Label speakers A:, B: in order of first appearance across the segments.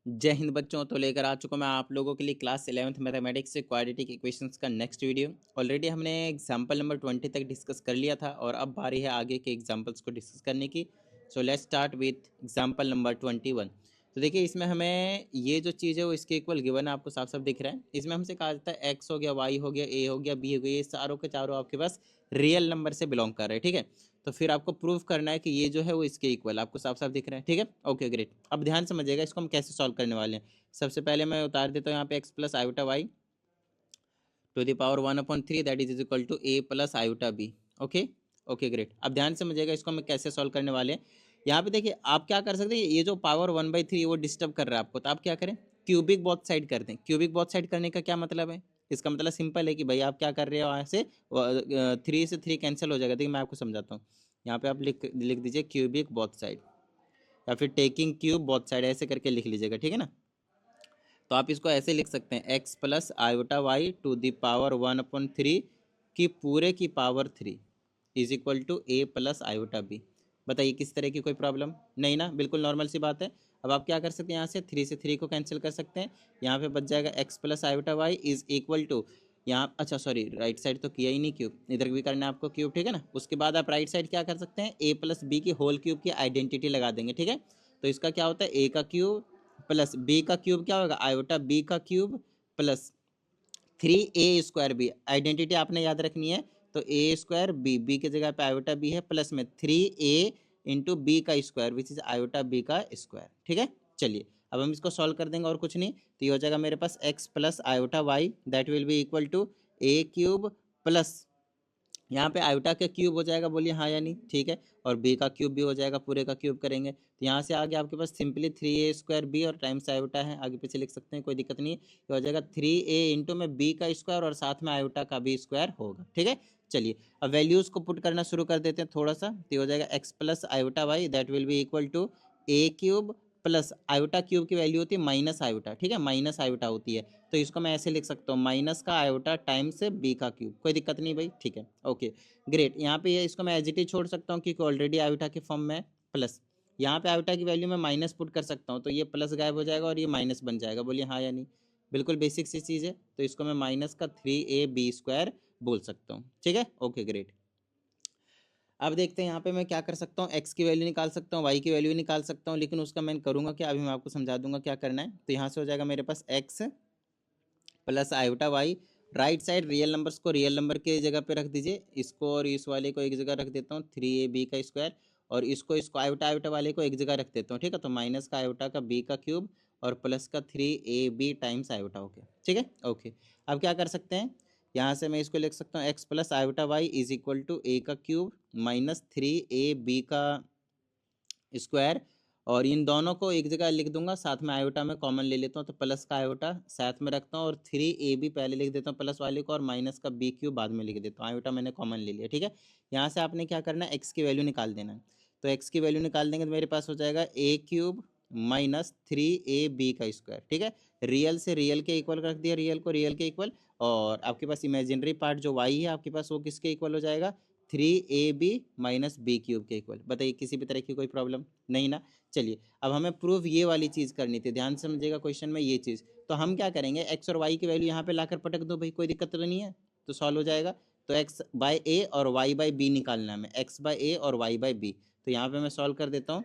A: जय हिंद बच्चों। तो लेकर आ चुका मैं आप लोगों के लिए क्लास 11th मैथमेटिक्स से क्वाड्रेटिक इक्वेशंस का नेक्स्ट वीडियो। ऑलरेडी हमने एग्जांपल नंबर 20 तक डिस्कस कर लिया था और अब बारी है आगे के एग्जांपल्स को डिस्कस करने की। So let's start with example number 21। तो देखिए इसमें हमें ये जो चीज़ है वो इसके इक्वल गिवन है, आपको साफ साफ दिख रहा है। इसमें हमसे कहा जाता है एक्स हो गया, वाई हो गया, ए हो गया, बी हो गया, ये चारों के चारों आपके पास रियल नंबर से बिलोंग कर रहे हैं। ठीक है, तो फिर आपको प्रूव करना है कि ये जो है वो इसके इक्वल, आपको साफ साफ दिख रहा है। ठीक है, ओके ग्रेट। अब ध्यान समझिएगा इसको हम कैसे सॉल्व करने वाले हैं। सबसे पहले मैं उतार देता हूँ यहाँ पे x plus iota y to the power 1/3 that is equal to a plus iota b. Okay okay great. अब ध्यान से समझिएगा इसको हम कैसे सॉल्व करने वाले हैं। यहाँ पे देखिए आप क्या कर सकते हैं, ये जो पावर 1/3 वो डिस्टर्ब कर रहा है आपको, तो आप क्या करें, क्यूबिक बोथ साइड कर दें। क्यूबिक बोथ साइड करने का क्या मतलब है, इसका मतलब सिंपल है कि भाई आप क्या कर रहे हो, वहाँ से 3 से 3 कैंसिल हो जाएगा। देखिए मैं आपको समझाता हूँ। यहाँ पे आप लिख लिख दीजिए क्यूबिक बोथ साइड, या फिर टेकिंग क्यूब बोथ साइड, ऐसे करके लिख लीजिएगा। ठीक है ना, तो आप इसको ऐसे लिख सकते हैं x plus iota y to the power 1/3 की पूरे की power 3 is equal to a plus iota b. बताइए किस तरह की कोई प्रॉब्लम नहीं ना, बिल्कुल नॉर्मल सी बात है। अब आप क्या कर सकते हैं, यहाँ से 3 से 3 को कैंसिल कर सकते हैं। यहाँ पे बच जाएगा x plus iota Y is equal to, यहाँ अच्छा सॉरी राइट साइड तो किया ही नहीं क्यूब, इधर भी करना है आपको क्यूब। ठीक है ना, उसके बाद आप राइट साइड क्या कर सकते हैं, ए प्लस बी की होल क्यूब की आइडेंटिटी लगा देंगे। ठीक है, तो इसका क्या होता है, ए का क्यूब प्लस बी का क्यूब क्या होगा, आयोटा बी का cube plus 3a² b. Identity आपने याद रखनी है, तो a² बी, बी की जगह पे आयोटा बी है, प्लस में 3a इंटू बी का square which is iota b का स्क्वायर। ठीक है, चलिए अब हम इसको सॉल्व कर देंगे और कुछ नहीं, तो ये हो जाएगा मेरे पास x plus iota y that will be equal to a³ plus यहाँ पे आयोटा का क्यूब हो जाएगा, बोलिए हाँ या नहीं। ठीक है, और बी का क्यूब भी हो जाएगा, पूरे का क्यूब करेंगे तो यहाँ से आगे आपके पास सिंपली 3a² बी और टाइम्स आयोटा है, आगे पीछे लिख सकते हैं, कोई दिक्कत नहीं है। ये हो जाएगा 3a इंटू में बी का स्क्वायर और साथ में आयोटा का भी स्क्वायर होगा। ठीक है, चलिए अब वैल्यूज को पुट करना शुरू कर देते हैं थोड़ा सा। तो ये हो जाएगा x plus iota y that will be equal to a³ plus iota cube की वैल्यू होती है माइनस आयोटा। ठीक है, माइनस आयोटा होती है, तो इसको मैं ऐसे लिख सकता हूँ माइनस का आयोटा टाइम्स बी का क्यूब। कोई दिक्कत नहीं भाई, ठीक है ओके ग्रेट। यहाँ पे ये इसको मैं एज इट इज छोड़ सकता हूँ क्योंकि ऑलरेडी आयोटा के फॉर्म में प्लस, यहाँ पे आयोटा की वैल्यू में माइनस पुट कर सकता हूँ, तो ये प्लस गायब हो जाएगा और ये माइनस बन जाएगा। बोलिए हाँ या नहीं, बिल्कुल बेसिक सी चीज़ है, तो इसको मैं माइनस का 3ab² बोल सकता हूँ। ठीक है ओके ग्रेट। अब देखते हैं यहाँ पे मैं क्या कर सकता हूँ, एक्स की वैल्यू निकाल सकता हूँ, वाई की वैल्यू निकाल सकता हूँ, लेकिन उसका मैं करूँगा क्या, अभी मैं आपको समझा दूंगा क्या करना है। तो यहाँ से हो जाएगा मेरे पास X plus iota Y, right side real numbers को रियल नंबर के जगह पे रख दीजिए, इसको और इस वाले को एक जगह रख देता हूँ 3ab का स्क्वायर, और इसको आयोटा आयोटा वाले को एक जगह रख देता हूँ। ठीक है, तो माइनस का आयोटा का बी का क्यूब और प्लस का 3ab टाइम्स आयोटा। ओके ठीक है ओके। अब क्या कर सकते हैं, यहाँ से मैं इसको लिख सकता हूँ X plus iota Y is equal to A का क्यूब माइनस 3ab का स्क्वायर, और इन दोनों को एक जगह लिख दूंगा, साथ में आयोटा में कॉमन ले लेता हूँ, तो प्लस का आयोटा साथ में रखता हूँ और 3ab पहले लिख देता हूँ प्लस वाले को, और माइनस का बी क्यूब बाद में लिख देता हूँ, आयोटा मैंने कॉमन ले लिया। ठीक है, यहाँ से आपने क्या करना है, एक्स की वैल्यू निकाल देना है। तो एक्स की वैल्यू निकाल देंगे तो मेरे पास हो जाएगा a³ माइनस 3ab का स्क्वायर। ठीक है, रियल से रियल के इक्वल रख दिया, रियल को रियल के इक्वल, और आपके पास इमेजिनरी पार्ट जो y है आपके पास वो किसके इक्वल हो जाएगा, 3ab माइनस बी क्यूब के इक्वल। बताइए किसी भी तरह की कोई प्रॉब्लम नहीं ना। चलिए अब हमें प्रूफ ये वाली चीज़ करनी थी, ध्यान से समझिएगा क्वेश्चन में ये चीज़। तो हम क्या करेंगे, एक्स और वाई की वैल्यू यहाँ पे लाकर पटक दो भाई, कोई दिक्कत तो नहीं है, तो सॉल्व हो जाएगा। तो एक्स बाय ए और वाई बाय बी निकालना है हमें, एक्स बाय ए और वाई बाय बी। तो यहाँ पे मैं सॉल्व कर देता हूँ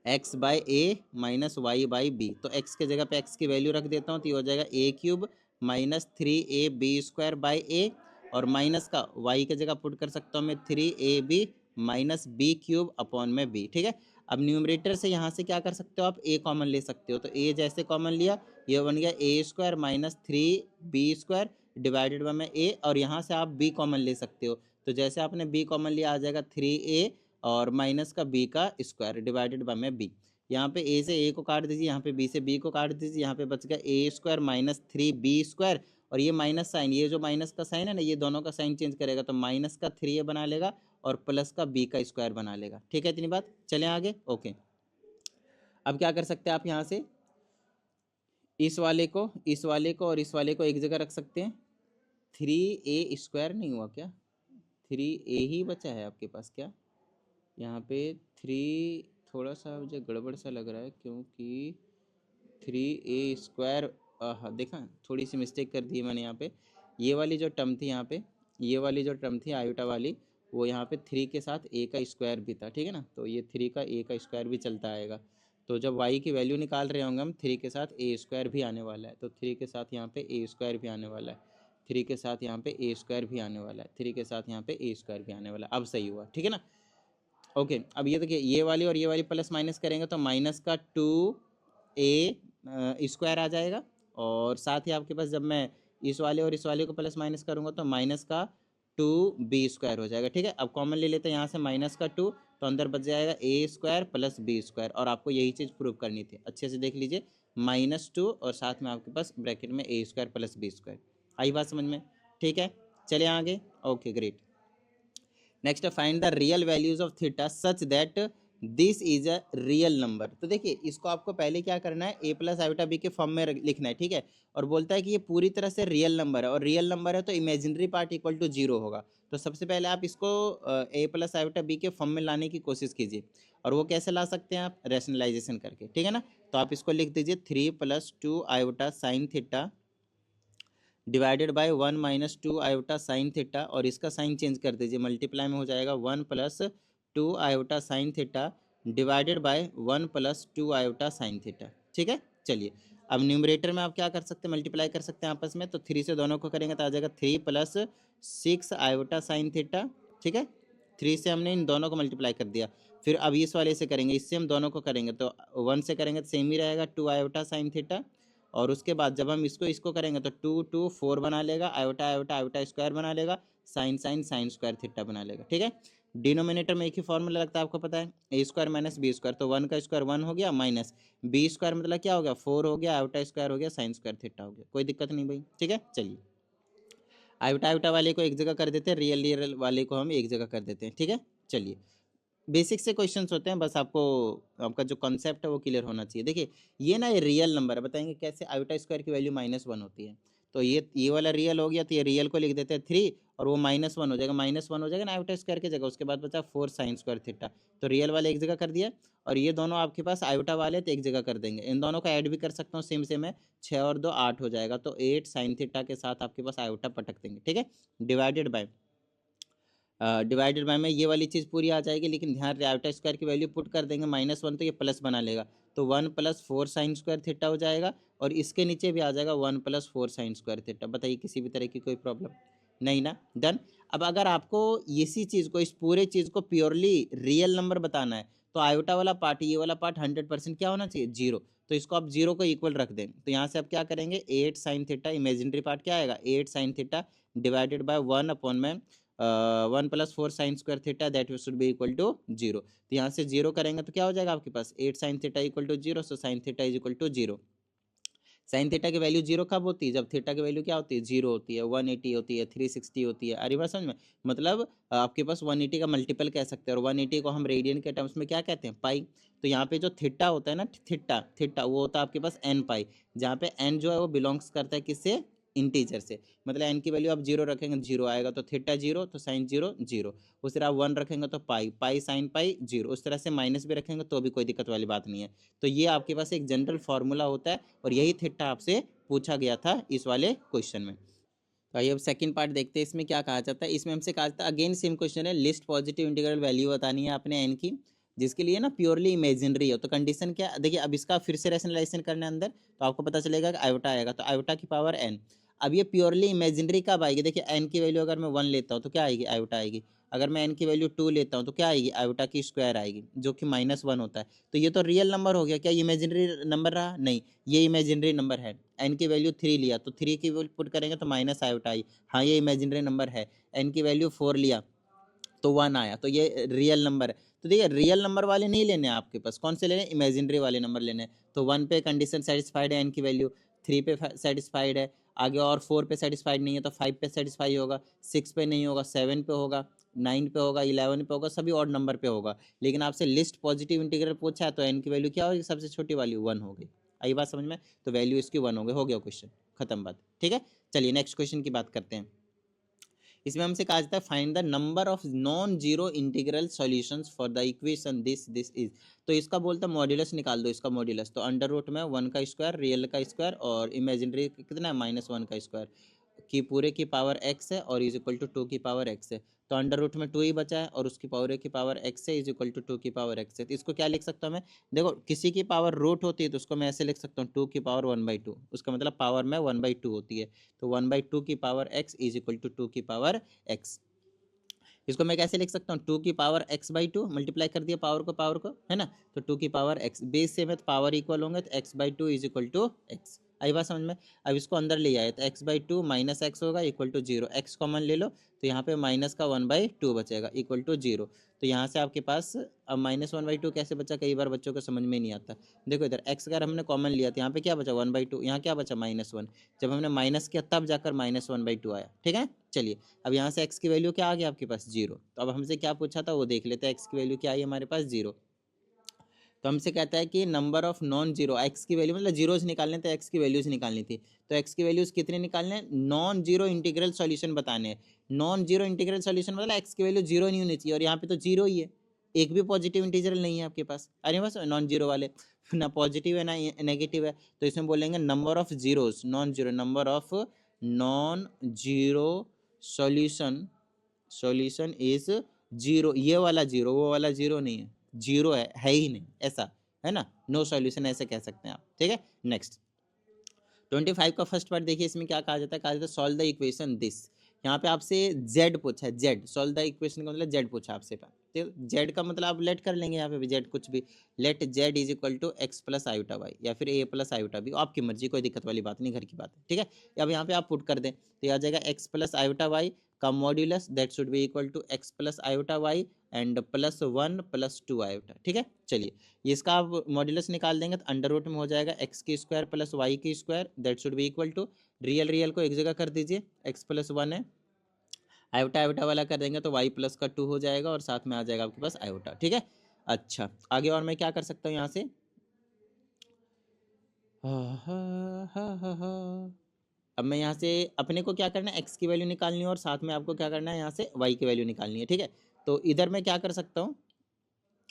A: x by a minus y by b, तो एक्स के जगह पे एक्स की वैल्यू रख देता हूँ, तो ये हो जाएगा a³ माइनस 3ab² बाई ए, और माइनस का y के जगह पुट कर सकता हूँ मैं 3ab माइनस b³ अपॉन में b। ठीक है, अब न्यूमरेटर से यहाँ से क्या कर सकते हो आप, a कॉमन ले सकते हो, तो a जैसे कॉमन लिया ये बन गया a² minus 3b² divided by में a, और यहाँ से आप b कॉमन ले सकते हो, तो जैसे आपने b कॉमन लिया आ जाएगा 3a और माइनस का b का स्क्वायर डिवाइडेड बाय में b। यहाँ पे a से a को काट दीजिए, यहाँ पे b से b को काट दीजिए, यहाँ पे बच गया a² माइनस 3b², और ये माइनस साइन, ये जो माइनस का साइन है ना, ये दोनों का साइन चेंज करेगा, तो माइनस का 3a बना लेगा और प्लस का b का स्क्वायर बना लेगा। ठीक है, इतनी बात, चलें आगे ओके। अब क्या कर सकते हैं आप, यहाँ से इस वाले को और इस वाले को एक जगह रख सकते हैं। 3a² नहीं हुआ क्या, 3a ही बचा है आपके पास क्या, यहाँ पे 3 थोड़ा सा मुझे गड़बड़ सा लग रहा है, क्योंकि 3a² देखा थोड़ी सी मिस्टेक कर दी है मैंने यहाँ पे। ये वाली जो टर्म थी यहाँ पे, ये वाली जो टर्म थी आयोटा वाली, वो यहाँ पे 3 के साथ a का स्क्वायर भी था, ठीक है ना। तो ये 3 का a का स्क्वायर भी चलता आएगा। तो जब y की वैल्यू निकाल रहे होंगे हम, 3 के साथ a² भी आने वाला है, तो 3 के साथ यहाँ पे a² भी आने वाला है, 3 के साथ यहाँ पे a² भी आने वाला है, 3 के साथ यहाँ पे a² भी आने वाला है। अब सही हुआ, ठीक है ना। ओके, अब ये देखिए, ये वाली और ये वाली प्लस माइनस करेंगे तो माइनस का 2a² आ जाएगा, और साथ ही आपके पास जब मैं इस वाले और इस वाले को प्लस माइनस करूँगा तो माइनस का 2b² हो जाएगा, ठीक है। अब कॉमन ले लेते हैं यहाँ से माइनस का 2, तो अंदर बच जाएगा a² प्लस b², और आपको यही चीज़ प्रूव करनी थी। अच्छे से देख लीजिए, -2 और साथ में आपके पास ब्रैकेट में a² प्लस b²। आई बात समझ में, ठीक है। चलिए आगे। Okay great. Next, find the real values of theta such that this is a real number. तो देखिए, इसको आपको पहले क्या करना है, a प्लस आयोटा b के फॉर्म में लिखना है, ठीक है। और बोलता है कि ये पूरी तरह से रियल नंबर है, और रियल नंबर है तो इमेजिनरी पार्ट इक्वल टू 0 होगा। तो सबसे पहले आप इसको a प्लस आयोटा b के फॉर्म में लाने की कोशिश कीजिए। और वो कैसे ला सकते हैं आप, रैशनलाइजेशन करके, ठीक है ना। तो आप इसको लिख दीजिए 3 + 2 iota sine theta divided by 1 - 2 iota sine theta, और इसका साइन चेंज कर दीजिए, मल्टीप्लाई में हो जाएगा 1 + 2 iota sine theta divided by 1 + 2 iota sine theta, ठीक है। चलिए, अब न्यूमरेटर में आप क्या कर सकते हैं, मल्टीप्लाई कर सकते हैं आपस में। तो 3 से दोनों को करेंगे तो आ जाएगा 3 + 6 आयोटा साइन थीटा, ठीक है। 3 से हमने इन दोनों को मल्टीप्लाई कर दिया। फिर अब इस वाले से करेंगे, इससे हम दोनों को करेंगे तो 1 से करेंगे तो सेम ही रहेगा 2 आयोटा साइन थीटा, और उसके बाद जब हम इसको इसको करेंगे तो 2 2 4 बना लेगा, आयोटा आयोटा आयोटा स्क्वायर बना लेगा, sine sine sine square theta बना लेगा, ठीक है। डिनोमिनेटर में एक ही फॉर्मूला लगता है, आपको पता है, a² - b²। तो 1 का स्क्वायर 1 हो गया, माइनस b² मतलब क्या हो गया, 4 हो गया, आयोटा स्क्वायर हो गया, साइन स्क्वायर थीटा हो गया। कोई दिक्कत नहीं भाई, ठीक है। चलिए, आयोटा आयोटा वाले को एक जगह कर देते हैं, रियल रियल वाले को हम एक जगह कर देते हैं, ठीक है। चलिए, बेसिक से क्वेश्चंस होते हैं, बस आपको आपका जो कॉन्सेप्ट है वो क्लियर होना चाहिए। देखिए, ये ना ये रियल नंबर है, बताएंगे कैसे। आयोटा स्क्वायर की वैल्यू -1 होती है, तो ये वाला रियल हो गया, तो ये रियल को लिख देते हैं 3, और वो -1 हो जाएगा, -1 हो जाएगा ना आयोटा स्क्वायर की जगह। उसके बाद बचा 4 साइन स्क्वायर थीटा, तो रियल वाले एक जगह कर दिया, और ये दोनों आपके पास आयोटा वाले तो एक जगह कर देंगे। इन दोनों को ऐड भी कर सकता हूँ, सेम सेम है, 6 और 2 8 हो जाएगा, तो 8 साइन थीटा के साथ आपके पास आयोटा पटक देंगे, ठीक है। डिवाइडेड बाय डिवाइडेड बाय में ये वाली चीज़ पूरी आ जाएगी, लेकिन ध्यान रहे आयोटा स्क्वायर की वैल्यू पुट कर देंगे, -1 तो ये प्लस बना लेगा, तो 1 + 4 साइन स्क्वायर थीटा हो जाएगा, और इसके नीचे भी आ जाएगा 1 + 4 साइन स्क्वायर थीटा। बताइए, किसी भी तरह की कोई प्रॉब्लम नहीं ना, डन। अब अगर आपको इसी चीज़ को, इस पूरे चीज़ को प्योरली रियल नंबर बताना है, तो आयोटा वाला पार्ट, ये वाला पार्ट 100% क्या होना चाहिए, 0। तो इसको आप 0 को इक्वल रख दें, तो यहाँ से आप क्या करेंगे, 8 साइन थीटा, इमेजिनरी पार्ट क्या आएगा, 8 sine theta divided by 1 + 4 sine square theta, that should be equal to 0। तो यहाँ से 0 करेंगे तो क्या हो जाएगा आपके पास, 8 sine theta equal to 0, so sine theta is equal to 0। Sine theta की वैल्यू 0 कब होती है, जब थीटा की वैल्यू क्या होती है, 0 होती है, 180 होती है, 360 होती है। अरे बात समझ में, मतलब आपके पास 180 का मल्टीपल कह सकते हैं, और 180 को हम रेडियन के टर्म्स में क्या कहते हैं, पाई। तो यहाँ पे जो थीटा होता है ना, थीटा थीटा वो होता है आपके पास n पाई, जहाँ पे n जो है वो बिलोंग्स करता है किससे, इंटीजर से। मतलब n की वैल्यू आप 0 रखेंगे 0 आएगा, तो थीटा 0, तो साइन 0 0। उस तरह आप 1 रखेंगे तो पाई पाई साइन पाई 0। उस तरह से माइनस भी रखेंगे तो भी कोई दिक्कत वाली बात नहीं है। तो ये आपके पास एक जनरल फार्मूला होता है, और यही थीटा आपसे पूछा गया था इस वाले क्वेश्चन में। तो आइए अब सेकंड पार्ट देखते हैं, इसमें क्या कहा जाता है। इसमें हमसे कहा जाता है, अगेन सेम क्वेश्चन है, लिस्ट पॉजिटिव इंटीग्रल वैल्यू बतानी है आपने एन की, जिसके लिए ना प्योरली इमेजिनरी हो। तो कंडीशन क्या, देखिए अब इसका फिर से रैशनलाइजेशन करने अंदर, तो आपको पता चलेगा कि आयोटा आएगा, तो आयोटा की पावर n। अब ये प्योरली इमेजिनरी कब आएगी, देखिए n की वैल्यू अगर मैं 1 लेता हूँ तो क्या आएगी, आयोटा आएगी। अगर मैं n की वैल्यू 2 लेता हूँ तो क्या आएगी, आयोटा की स्क्वायर आएगी, जो कि -1 होता है। तो ये तो रियल नंबर हो गया, क्या इमेजिनरी नंबर रहा, नहीं, ये इमेजिनरी नंबर है। n की वैल्यू 3 लिया, तो 3 की वैल्यू पुट करेंगे तो माइनस आयोटा आई, हाँ ये इमेजिनरी नंबर है। n की वैल्यू 4 लिया तो 1 आया, तो ये रियल नंबर है। तो देखिए, रियल नंबर वाले नहीं लेने हैं आपके पास, कौन से लेने हैं, इमेजिनरी वाले नंबर लेने हैं। तो 1 पे कंडीशन सेटिस्फाइड है, n की वैल्यू 3 पे सेटिस्फाइड है, आगे और 4 पे सेटिस्फाइड नहीं है, तो 5 पे सेटिस्फाई होगा, 6 पे नहीं होगा, 7 पे होगा, 9 पे होगा, 11 पे होगा, सभी ऑड नंबर पे होगा। लेकिन आपसे लिस्ट पॉजिटिव इंटीग्रल पूछा है, तो n की वैल्यू क्या होगी, सबसे छोटी वाली 1 हो गई। आई बात समझ में, तो वैल्यू इसकी 1 हो गई, हो गया क्वेश्चन, खत्म बात, ठीक है। चलिए नेक्स्ट क्वेश्चन की बात करते हैं। इसमें हमसे कहा जाता है find the number of non zero integral solutions for the equation this is. तो इसका बोलता है मॉड्यूलस निकाल दो, इसका मॉड्यूलस। तो अंडर रूट में 1 का स्क्वायर, रियल का स्क्वायर और इमेजिनरी कितना है -1 का स्क्वायर की पूरे की पावर x है और इज इक्वल टू 2 की पावर x है। तो अंडर रूट में 2 ही बचा है और उसकी पावर की पावर x है इज इक्वल टू 2 की पावर x है। तो इसको क्या लिख सकता हूँ मैं, देखो किसी की पावर रूट होती है तो उसको मैं ऐसे लिख सकता हूँ 2 की पावर 1/2, उसका मतलब पावर में 1/2 होती है। तो 1/2 की power x is equal to 2 की पावर x। इसको मैं कैसे लिख सकता हूँ, 2 की पावर x/2 मल्टीप्लाई कर दिया पावर को, है ना। तो 2 की पावर x बेस से में तो पावर इक्वल होंगे तो x/2 is equal to x। आई बात समझ में। अब इसको अंदर ले आए तो x/2 माइनस एक्स होगा इक्वल टू 0, x कॉमन ले लो तो यहाँ पे माइनस का 1/2 बचेगा इक्वल टू 0। तो यहाँ से आपके पास अब -1/2 कैसे बचा, कई बार बच्चों को समझ में नहीं आता। देखो इधर x अगर हमने कॉमन लिया तो यहाँ पे क्या बचा 1/2, यहाँ क्या बचा -1। जब हमने माइनस किया तब जाकर -1/2 आया, ठीक है। चलिए अब यहाँ से x की वैल्यू क्या आ गया आपके पास 0। तो अब हमसे क्या पूछा था वो देख लेते हैं, x की वैल्यू क्या आई हमारे पास 0। तो हमसे कहता है कि number of non zero, x की वैल्यू मतलब जीरोज निकालने तो x की वैल्यूज निकालनी थी। तो x की वैल्यूज कितने निकालने हैं, नॉन जीरो इंटीग्रल सॉल्यूशन बताने हैं। नॉन जीरो इंटीग्रल सॉल्यूशन मतलब x की वैल्यू जीरो नहीं होनी चाहिए और यहाँ पे तो जीरो ही है, एक भी पॉजिटिव इंटीजर नहीं है आपके पास। अरे बस नॉन जीरो वाले ना पॉजिटिव है ना नेगेटिव है। तो इसमें बोलेंगे number of zeros non zero, number of non zero solution, solution is zero. ये वाला जीरो वो वाला जीरो नहीं है, जीरो है ही नहीं ऐसा, है ना। नो सॉल्यूशन ऐसे कह सकते हैं आप, ठीक है। नेक्स्ट 25 का फर्स्ट पार्ट देखिए, इसमें क्या कहा जाता है, कहा जाता है सॉल्व द इक्वेशन दिस। यहाँ पे आपसे जेड पूछा है, जेड सॉल्व द इक्वेशन का मतलब जेड पूछा आपसे। तो जेड का मतलब आप लेट कर लेंगे यहाँ पे भी, जेड कुछ भी, let Z is equal to x plus iota Y या फिर ए प्लस आयुटा बी, आपकी मर्जी, कोई दिक्कत वाली बात नहीं, घर की बात है, ठीक है। अब यहाँ पे आप पुट कर दें तो आ जाएगा एक्स प्लस आयुटा वाई का modulus that should be equal to x plus iota Y and +1 +2 iota, ठीक है। चलिए इसका आप मॉड्यूलस निकाल देंगे तो अंडर रूट में हो जाएगा एक्स की स्क्वायर प्लस वाई की square that should be equal to, real real को एक जगह कर दीजिए, एक्स प्लस 1 है, आयोटा आयोटा वाला कर देंगे तो वाई प्लस का 2 हो जाएगा और साथ में आ जाएगा आपके पास आयोटा, ठीक है। अच्छा आगे और मैं क्या कर सकता हूँ यहाँ से, अब मैं यहाँ से अपने को क्या करना है, एक्स की वैल्यू निकालनी है और साथ में आपको क्या करना है यहाँ से वाई की वैल्यू निकालनी है, ठीक है। तो इधर मैं क्या कर सकता हूँ,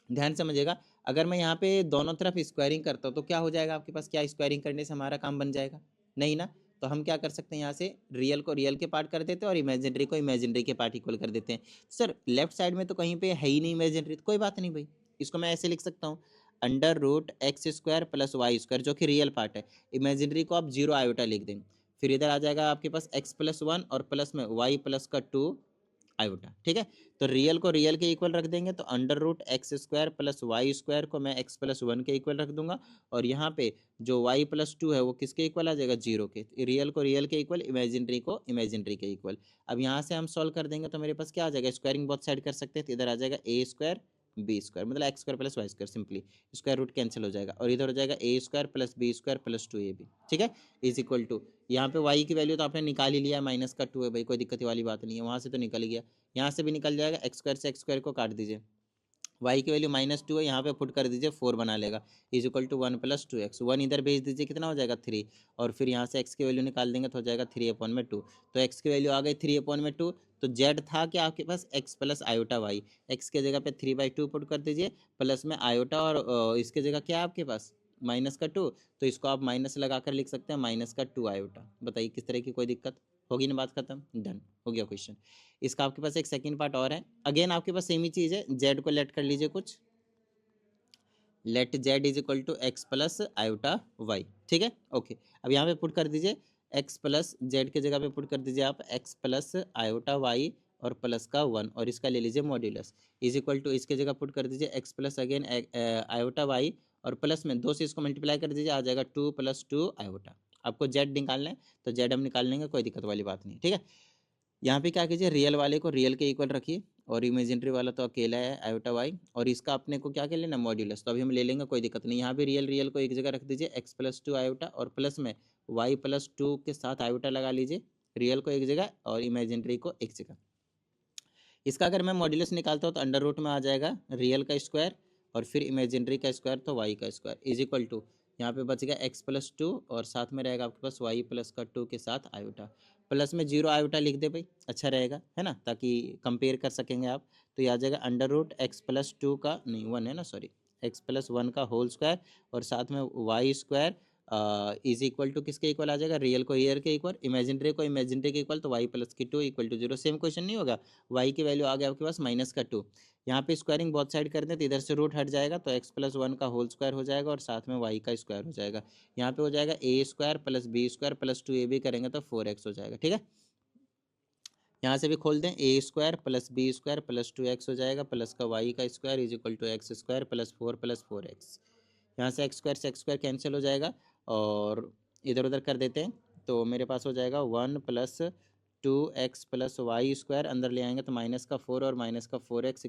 A: ध्यान समझिएगा, अगर मैं यहाँ पे दोनों तरफ स्क्वायरिंग करता हूँ तो क्या हो जाएगा आपके पास, क्या स्क्वायरिंग करने से हमारा काम बन जाएगा, नहीं ना। तो हम क्या कर सकते हैं, यहाँ से रियल को रियल के पार्ट कर देते हैं और इमेजिनरी को इमेजिनरी के पार्ट इक्वल कर देते हैं। सर लेफ्ट साइड में तो कहीं पे है ही नहीं इमेजिनरी, तो कोई बात नहीं भाई, इसको मैं ऐसे लिख सकता हूँ under root x square plus Y square जो कि रियल पार्ट है, इमेजिनरी को आप 0 आयोटा लिख दें। फिर इधर आ जाएगा आपके पास x प्लस 1 और प्लस में y प्लस का 2 आयोटा, ठीक है। तो रियल को रियल के इक्वल रख देंगे तो under root x square plus Y square को मैं एक्स प्लस 1 के इक्वल रख दूंगा और यहाँ पे जो वाई प्लस 2 है वो किसके इक्वल आ जाएगा, 0 के। रियल को रियल के इक्वल, इमेजिनरी को इमेजिनरी के इक्वल। अब यहाँ से हम सॉल्व कर देंगे तो मेरे पास क्या आ जाएगा, स्क्वायरिंग बहुत साइड कर सकते हैं तो इधर आ जाएगा ए स्क्वायर बी स्क्वायर मतलब X square plus Y square, simply square root cancel हो जाएगा और इधर हो जाएगा A square plus B square plus 2ab, ठीक है, इज इक्वल टू, यहाँ पे y की वैल्यू तो आपने निकाल ही लिया है, माइनस का 2 है भाई, कोई दिक्कत वाली बात नहीं है, वहाँ से तो निकल गया, यहाँ से भी निकल जाएगा, एक्स स्क्वायर से एक्स स्क्वायर को काट दीजिए, y की वैल्यू -2 है, यहाँ पे पुट कर दीजिए 4 बना लेगा इज इक्वल टू 1 + 2x, 1 इधर भेज दीजिए कितना हो जाएगा 3 और फिर यहाँ से x की वैल्यू निकाल देंगे तो हो जाएगा 3/2। तो x की वैल्यू आ गई 3/2। तो z था कि आपके पास x plus iota y, x के जगह पे 3/2 पुट कर दीजिए प्लस में आयोटा और इसके जगह क्या है आपके पास माइनस का 2, तो इसको आप माइनस लगा कर लिख सकते हैं माइनस का 2 आयोटा। बताइए किस तरह की कोई दिक्कत होगी ना, बात खत्म, डन हो गया क्वेश्चन। इसका आपके पास एक सेकंड पार्ट और है, अगेन आपके पास सेम ही चीज़ है, जेड को लेट कर लीजिए कुछ, let Z is equal to x plus iota y, ठीक है, ओके। अब यहाँ पे पुट कर दीजिए एक्स प्लस जेड के जगह पे पुट कर दीजिए आप एक्स प्लस आयोटा वाई और प्लस का 1 और इसका ले लीजिए मॉड्यूलस इज इक्वल टू, इसके जगह पुट कर दीजिए x plus again iota y और प्लस में 2 से इसको मल्टीप्लाई कर दीजिए, आ जाएगा 2 + 2 आयोटा। आपको जेड निकालना है तो जेड हम निकाल लेंगे, कोई दिक्कत वाली बात नहीं, ठीक है। यहाँ पे क्या कीजिए, रियल वाले को रियल के इक्वल रखिए और इमेजिनरी वाला तो अकेला है आयोटा वाई और इसका अपने को क्या कर लेना मॉड्यूलस, तो अभी हम ले लेंगे, कोई दिक्कत नहीं। यहाँ पे रियल रियल को एक जगह रख दीजिए एक्स प्लस 2 आयोटा और प्लस में वाई प्लस 2 के साथ आयोटा लगा लीजिए, रियल को एक जगह और इमेजिनरी को एक जगह। इसका अगर मैं मॉड्यूलस निकालता हूँ तो अंडर रूट में आ जाएगा रियल का स्क्वायर और फिर इमेजिनरी का स्क्वायर तो वाई का स्क्वायर इज इक्वल टू यहाँ पे बच गया x+2 और साथ में रहेगा आपके पास y+2 के साथ आयोटा, प्लस में 0 आयोटा लिख दे भाई, अच्छा रहेगा है ना, ताकि कंपेयर कर सकेंगे आप। तो ये आ जाएगा √x+2 का नहीं 1 है ना, सॉरी, x+1 का होल स्क्वायर और साथ में y² इज इक्वल टू किसके इक्वल आ जाएगा, रियल को रियल के इक्वल, इमेजिनरी को इमेजिनरी के इक्वल, तो y+2 equal to 0। Same question नहीं होगा, y की वैल्यू आ गया आपके पास -2, यहाँ पे स्क्वायरिंग बहुत साइड करते हैं तो इधर से रूट हट जाएगा, तो x+1 का होल स्क्वायर हो जाएगा और साथ में y का स्क्वायर हो जाएगा। यहाँ पे हो जाएगा a² + b² + 2ab करेंगे तो 4x हो जाएगा, ठीक है। यहाँ से भी खोल दें, a² + b² + 2x हो जाएगा, प्लस का y का square is equal to x² + 4 + 4x। यहाँ से x² से x² कैंसिल हो जाएगा और इधर उधर कर देते हैं, तो मेरे पास हो जाएगा 1 + 2x + y² अंदर ले आएंगे तो -4 और -4x =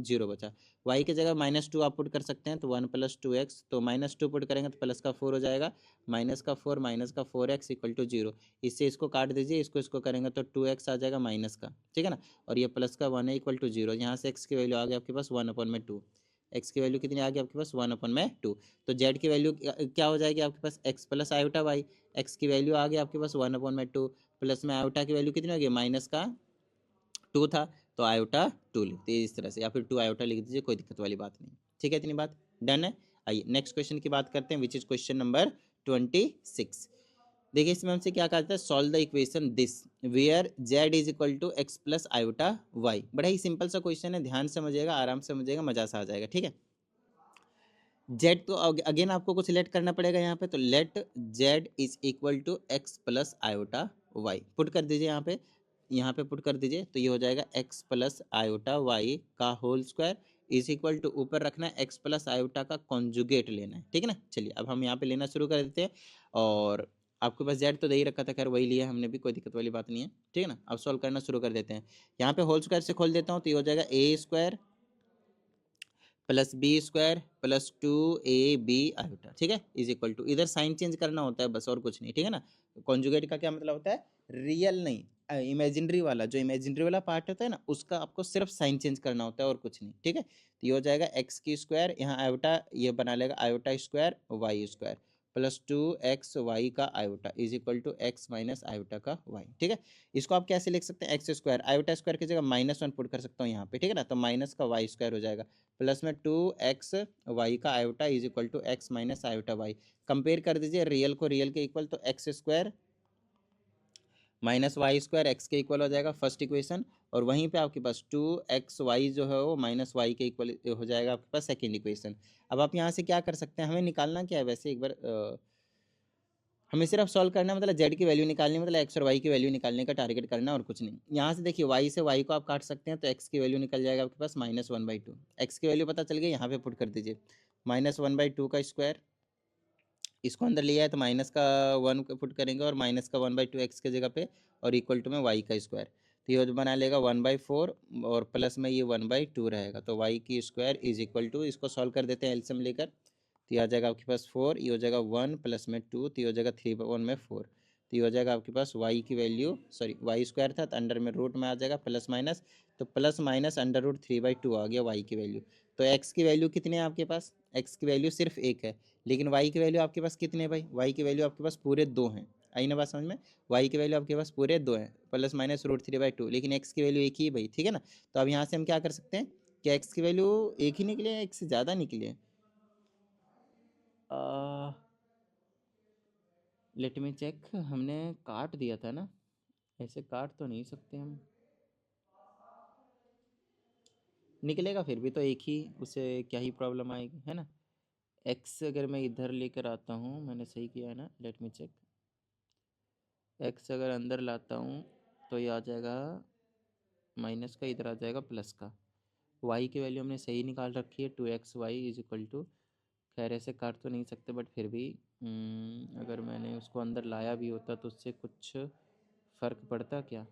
A: 0 बचा। y की जगह -2 आप पुट कर सकते हैं, तो 1 + 2x, तो -2 पुट करेंगे तो +4 हो जाएगा, -4 -4x = 0। इससे इसको काट दीजिए, इसको करेंगे तो 2x आ जाएगा माइनस का, ठीक है ना, और ये प्लस का 1 है = 0। यहाँ से x की वैल्यू आ गई आपके पास 1/2, x की वैल्यू कितनी आ गई आपके पास 1/2। तो z की वैल्यू क्या हो जाएगी आपके पास, x + आयोटा y, x की वैल्यू आ गई आपके पास 1/2, प्लस में आयोटा की वैल्यू कितनी होगी, -2 था, तो आयोटा 2 लिखते हैं इस तरह से, या फिर 2 आयोटा लिख दीजिए, कोई दिक्कत वाली बात नहीं, ठीक है, इतनी बात डन है। आइए नेक्स्ट क्वेश्चन की बात करते हैं, विच इज क्वेश्चन नंबर 26। देखिए इसमें हमसे क्या कहा जाता है, solve the equation this where z is equal to x plus iota y। बड़ा ही सिंपल सा क्वेश्चन है, ध्यान से समझिएगा, आराम से समझिएगा, मजा सा आ जाएगा, ठीक है। z तो अगेन आपको कुछ लेट करना पड़ेगा यहाँ पे, तो let z is equal to x plus iota y put कर दीजिए यहाँ पे पुट कर दीजिए, तो ये हो जाएगा x प्लस आयोटा y का whole square is equal to, ऊपर रखना है x प्लस आयोटा का कॉन्जुगेट लेना है, ठीक है ना। चलिए अब हम यहाँ पे लेना शुरू कर देते हैं, और आपके पास z तो दे ही रखा था, खैर वही लिया हमने भी, कोई दिक्कत वाली बात नहीं है, ठीक है ना। अब सॉल्व करना शुरू कर देते हैं, यहाँ पे होल स्क्वायर से खोल देता हूँ, तो ये हो जाएगा a² + b² + 2ab आयोटा, ठीक है, इज इक्वल टू, इधर साइन चेंज करना होता है बस, और कुछ नहीं, ठीक है ना। कॉन्जुगेट का क्या मतलब होता है, रियल नहीं, इमेजिनरी वाला, जो इमेजिनरी वाला पार्ट होता है ना, उसका आपको सिर्फ साइन चेंज करना होता है और कुछ नहीं, ठीक है। तो ये हो जाएगा x², यहाँ आयोटा ये बना लेगा आयोटा² y² + 2xy का iota is equal to x - iota का y, ठीक है। इसको आप कैसे लिख सकते हैं, x² आयोटा स्क्वायर की जगह -1 पुट कर सकता हूँ यहाँ पे, ठीक है ना, तो माइनस का y² हो जाएगा, प्लस में 2xy का iota is equal to x - iota y। Compare कर दीजिए रियल को रियल के इक्वल, तो x² -y² x के इक्वल हो जाएगा फर्स्ट इक्वेशन, और वहीं पे आपके पास 2xy जो है वो -y के इक्वल हो जाएगा आपके पास सेकेंड इक्वेशन। अब आप यहाँ से क्या कर सकते हैं, हमें निकालना क्या है वैसे, एक बार हमें सिर्फ सॉल्व करना है, मतलब z की वैल्यू निकालनी है, मतलब x और y की वैल्यू निकालने का टारगेट करना है और कुछ नहीं। यहाँ से देखिए y से y को आप काट सकते हैं, तो x की वैल्यू निकल जाएगा आपके पास -1/2, x की वैल्यू पता चल गई, यहाँ पे पुट कर दीजिए, -1/2 का स्क्वायर, इसको अंदर लिया है तो माइनस का 1 पुट करेंगे और माइनस का 1/2 x के जगह पे, और इक्वल टू में y का स्क्वायर, तो ये बना लेगा 1/4 और प्लस में ये 1/2 रहेगा, तो y की स्क्वायर इज इक्वल टू, इसको सॉल्व कर देते हैं एलसीएम लेकर, तो ये आ जाएगा आपके पास 4, ये हो जाएगा 1 प्लस में 2, तो ये हो जाएगा 3/1 में 4, तो ये हो जाएगा आपके पास y की वैल्यू, सॉरी y² था तो अंडर में रूट में आ जाएगा प्लस माइनस, तो प्लस माइनस √3/2 आ गया y की वैल्यू। तो x की वैल्यू कितने हैं आपके पास, x की वैल्यू सिर्फ 1 है, लेकिन y की वैल्यू आपके पास कितने हैं भाई, y की वैल्यू आपके पास पूरे 2 हैं, आई ना बात समझ में, y की वैल्यू आपके पास पूरे 2 हैं, प्लस माइनस √3/2, लेकिन x की वैल्यू एक ही है भाई, ठीक है ना। तो अब यहाँ से हम क्या कर सकते हैं, कि x की वैल्यू एक ही निकले या एक से ज़्यादा निकले, लेट मी चेक, हमने काट दिया था ना, ऐसे काट तो नहीं सकते हम, निकलेगा फिर भी तो एक ही, उसे क्या ही प्रॉब्लम आएगी, है ना। x अगर मैं इधर लेकर आता हूँ, मैंने सही किया है ना, लेट मी चेक, x अगर अंदर लाता हूँ तो ये आ जाएगा माइनस का, इधर आ जाएगा प्लस का, y की वैल्यू हमने सही निकाल रखी है 2xy इज इक्वल टू, खैर ऐसे काट तो नहीं सकते, बट फिर भी अगर मैंने उसको अंदर लाया भी होता तो उससे कुछ फ़र्क पड़ता क्या,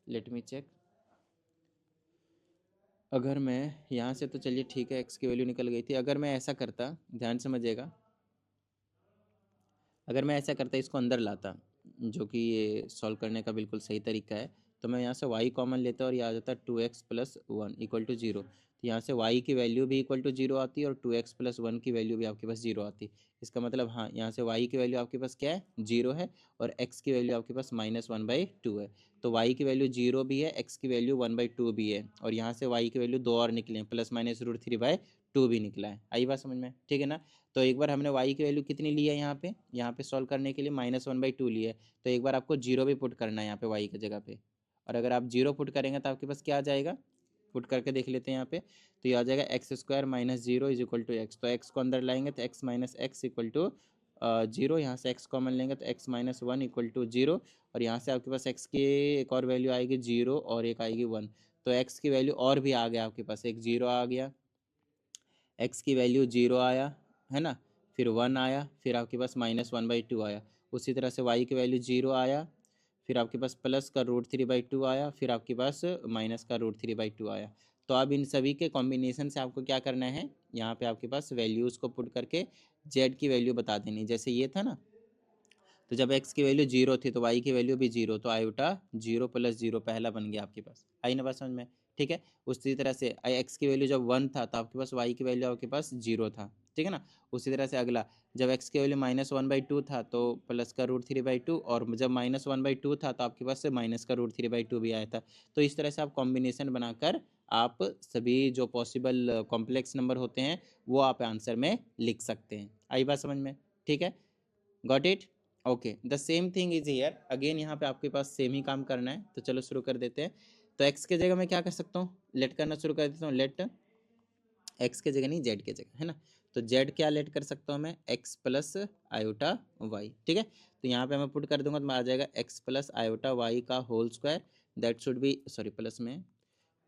A: लेट मी चेक, अगर मैं यहाँ से, तो चलिए ठीक है x की वैल्यू निकल गई थी, अगर मैं ऐसा करता, ध्यान समझिएगा, अगर मैं ऐसा करता इसको अंदर लाता, जो कि ये सॉल्व करने का बिल्कुल सही तरीका है, तो मैं यहाँ से y कॉमन लेता और ये आ जाता 2x + 1 = 0, तो तो यहाँ से y की वैल्यू भी इक्वल टू 0 आती है और 2x प्लस 1 की वैल्यू भी आपके पास 0 आती है। इसका मतलब हाँ, यहाँ से y की वैल्यू आपके पास क्या है, 0 है, और x की वैल्यू आपके पास -1/2 है। तो y की वैल्यू 0 भी है, x की वैल्यू 1/2 भी है, और यहाँ से y की वैल्यू 2 और निकले हैं, ±√3/2 भी निकला है। आई बात समझ में, ठीक है ना। तो एक बार हमने y की वैल्यू कितनी ली है यहाँ पे सॉल्व करने के लिए -1/2 ली है, तो एक बार आपको 0 भी पुट करना है यहाँ पे y की जगह पे, और अगर आप 0 पुट करेंगे तो आपके पास क्या आ जाएगा, पुट करके देख लेते हैं यहाँ पे। तो ये आ जाएगा x² - 0 = x। तो x को अंदर लाएंगे तो x - x = 0, यहाँ से x कॉमन लेंगे तो x - 1 = 0, और यहाँ से आपके पास x की एक और वैल्यू आएगी 0 और एक आएगी 1। तो x की वैल्यू और भी आ गया आपके पास, एक 0 आ गया, x की वैल्यू 0 आया है ना, फिर 1 आया, फिर आपके पास -1/2 आया। उसी तरह से y की वैल्यू 0 आया, फिर आपके पास +√3/2 आया, फिर आपके पास -√3/2 आया। तो अब इन सभी के कॉम्बिनेशन से आपको क्या करना है, यहाँ पे आपके पास वैल्यूज़ को पुट करके z की वैल्यू बता देनी। जैसे ये था ना, तो जब x की वैल्यू 0 थी तो y की वैल्यू भी 0, तो आयोटा 0 + 0 पहला बन गया आपके पास। आई ना बात समझ में, ठीक है। उसी तरह से x की वैल्यू जब 1 था तो आपके पास y की वैल्यू आपके पास 0 था, ठीक है ना। उसी तरह से अगला, जब x की वैल्यू -1/2 था तो +√3/2, और जब -1/2 था तो आपके पास से -√3/2 भी आया था। तो इस तरह से आप कॉम्बिनेशन बनाकर आप सभी जो पॉसिबल कॉम्प्लेक्स नंबर होते हैं वो आप आंसर में लिख सकते हैं। आई बात समझ में, ठीक है, got it, okay. The same thing is here again, यहाँ पे आपके पास सेम ही काम करना है। तो चलो शुरू कर देते हैं। तो x के जगह मैं क्या कर सकता हूँ, लेट करना शुरू कर देता हूँ। लेट x के जगह नहीं, z के जगह, है ना। तो z क्या लेट कर सकता हूँ मैं, x + i, ठीक है। तो यहाँ पे मैं पुट कर दूंगा तो आ जाएगा x + i का whole square, that should be, sorry plus में,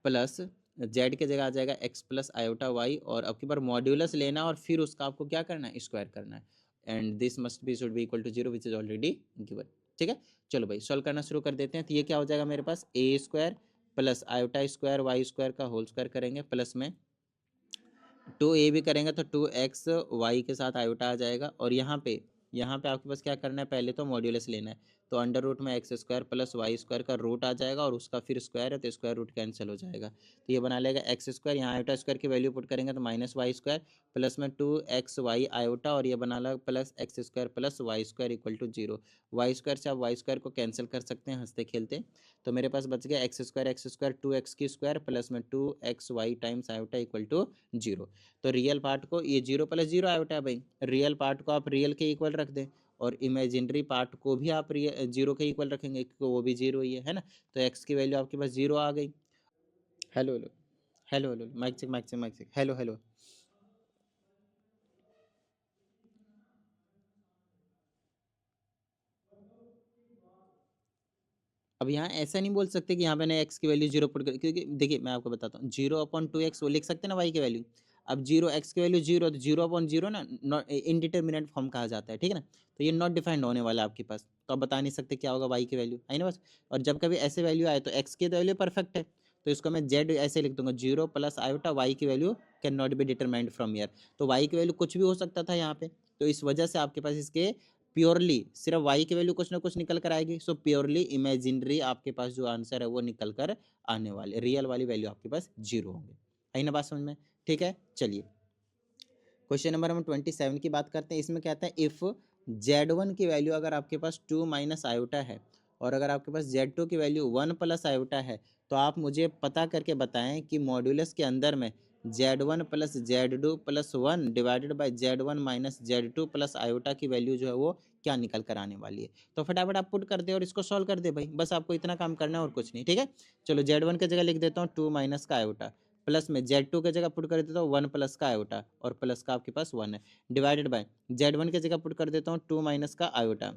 A: प्लस z के जगह आ जाएगा x + i, और अब की बार मॉड्यूलस लेना और फिर उसका आपको क्या करना है, स्क्वायर करना है, and this must be should be equal to 0 which is already given, ठीक है। चलो भाई सॉल्व करना शुरू कर देते हैं। तो ये क्या हो जाएगा मेरे पास, a² + i² y² का होल स्क्वायर करेंगे, प्लस में 2a भी करेंगे तो 2x y के साथ आयोटा आ जाएगा, और यहाँ पे आपके पास क्या करना है, पहले तो मॉड्यूलस लेना है। तो अंडर रूट में x² + y² का रूट आ जाएगा, और उसका फिर स्क्वायर है तो स्क्वायर रूट कैंसिल हो जाएगा। तो ये बना लेगा x², यहाँ आयोटा स्क्वायर की वैल्यू पुट करेंगे तो -y², प्लस में 2xy आयोटा, और ये बना लगा प्लस x² + y² = 0। y² से आप y² को कैंसिल कर सकते हैं हंसते खेलते। तो मेरे पास बच गया x² 2x² प्लस में 2xy टाइम्स आयोटा = 0। तो रियल पार्ट को, ये 0 + 0 आयोटा है भाई, रियल पार्ट को आप रियल के इक्वल रख दें, और इमेजिनरी पार्ट को भी आप 0 के इक्वल रखेंगे क्योंकि वो भी 0 ही है ना। तो x की वैल्यू आपके पास 0 आ गई। Hello hello hello hello, mic check mic check mic check, hello hello. अब यहाँ ऐसा नहीं बोल सकते कि यहाँ मैंने x की वैल्यू 0 पुट कर, क्योंकि देखिए मैं आपको बताता हूँ, 0/2x वो लिख सकते हैं ना y की वैल्यू। अब 0 x की वैल्यू 0, तो 0/0 ना इनडिटर्मिनेट फॉर्म कहा जाता है, ठीक है ना। तो ये नॉट डिफाइंड होने वाला है आपके पास, तो आप बता नहीं सकते क्या होगा y की वैल्यू, है ना बस। और जब कभी ऐसे वैल्यू आए तो x की वैल्यू परफेक्ट है, तो इसको मैं z ऐसे लिख दूंगा, 0 + आयोटा y की value can not be determined from year. तो y की वैल्यू कुछ भी हो सकता था यहाँ पे, तो इस वजह से आपके पास इसके प्योरली सिर्फ y की वैल्यू कुछ ना कुछ निकल कर आएगी। सो प्योरली इमेजिनरी आपके पास जो आंसर है वो निकल कर आने वाले, रियल वाली वैल्यू आपके पास 0 होंगे। आई ना बात समझ में, ठीक है। चलिए क्वेश्चन नंबर हम 27 की बात करते हैं। इसमें कहता है इफ़ z1 की वैल्यू अगर आपके पास 2 - आयोटा है, और अगर आपके पास z2 की वैल्यू 1 + आयोटा है, तो आप मुझे पता करके बताएं कि मॉड्यूलस के अंदर में z1 + z2 + 1 divided by z1 - z2 + iota की वैल्यू जो है वो क्या निकल कर आने वाली है। तो फटाफट आप पुट कर दे और इसको सॉल्व कर दे भाई, बस आपको इतना काम करना है और कुछ नहीं, ठीक है। चलो z1 की जगह लिख देता हूँ 2 - का आयोटा, प्लस में z2 की जगह पुट कर देता हूँ 1 + का आयोटा, और प्लस का आपके पास 1 है, डिवाइडेड बाय z1 की जगह पुट कर देता हूँ 2 - का आयोटा।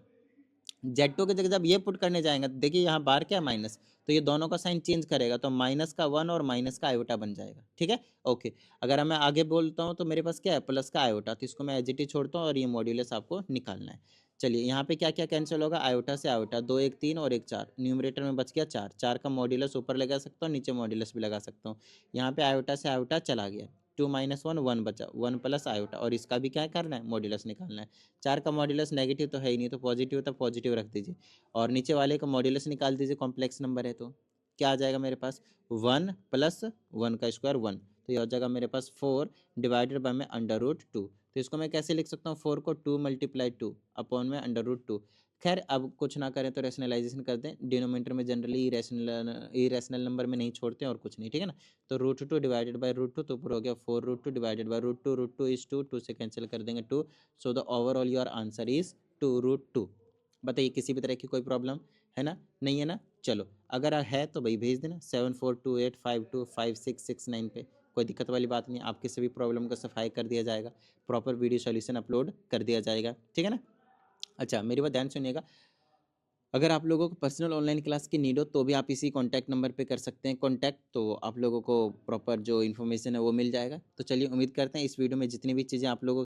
A: z2 की जगह जब ये पुट करने जाएंगे, देखिए यहाँ बार क्या माइनस, तो ये दोनों का साइन चेंज करेगा, तो -1 और माइनस का आयोटा बन जाएगा, ठीक है। ओके, अगर मैं आगे बोलता हूँ तो मेरे पास क्या है, प्लस का आयोटा, तो इसको मैं एज इट इज छोड़ता हूँ, और ये मॉड्यूलस आपको निकालना है। चलिए यहाँ पे क्या क्या कैंसिल होगा, आयोटा से आयोटा, 2 1 3 और 1 4, न्यूमरेटर में बच गया 4, 4 का मॉड्यूलस ऊपर लगा सकता हूँ, नीचे मॉड्यूलस भी लगा सकता हूँ। यहाँ पे आयोटा से आयोटा चला गया, 2 - 1 1 बचा, 1 + आयोटा, और इसका भी क्या करना है, मॉड्यूलस निकालना है। 4 का मॉड्यूलस नेगेटिव तो है ही नहीं, तो पॉजिटिव तो पॉजिटिव रख दीजिए, और नीचे वाले का मॉड्यूलस निकाल दीजिए, कॉम्प्लेक्स नंबर है तो क्या आ जाएगा मेरे पास, 1 + 1 का स्क्वायर 1, तो ये हो जाएगा मेरे पास 4 डिवाइडेड बाय में √2। तो इसको मैं कैसे लिख सकता हूँ, 4 को 2 × 2 अपॉन में √2। खैर अब कुछ ना करें तो रैशनलाइजेशन कर दें, डिनोमिनेटर में जनरली इरेशनल नंबर में नहीं छोड़ते हैं और कुछ नहीं, ठीक है ना। तो √2 डिवाइडेड बाय √2 तो ऊपर हो गया 4√2 डिवाइडेड बाय √2 इज 2 से कैंसिल कर देंगे 2। So the overall your answer is 2√2। बताइए किसी भी तरह की कोई प्रॉब्लम है ना, नहीं है ना। चलो अगर है तो भाई भेज देना 7428525669 पे, कोई दिक्कत वाली बात नहीं, आपके सभी प्रॉब्लम का सफाई कर दिया जाएगा, प्रॉपर वीडियो सॉल्यूशन अपलोड कर दिया जाएगा, ठीक है ना। अच्छा मेरी बात ध्यान सुनिएगा, अगर आप लोगों को पर्सनल ऑनलाइन क्लास की नीड हो तो भी आप इसी कॉन्टैक्ट नंबर पे कर सकते हैं कॉन्टैक्ट, तो आप लोगों को प्रॉपर जो इन्फॉर्मेशन है वो मिल जाएगा। तो चलिए उम्मीद करते हैं इस वीडियो में जितनी भी चीज़ें आप लोगों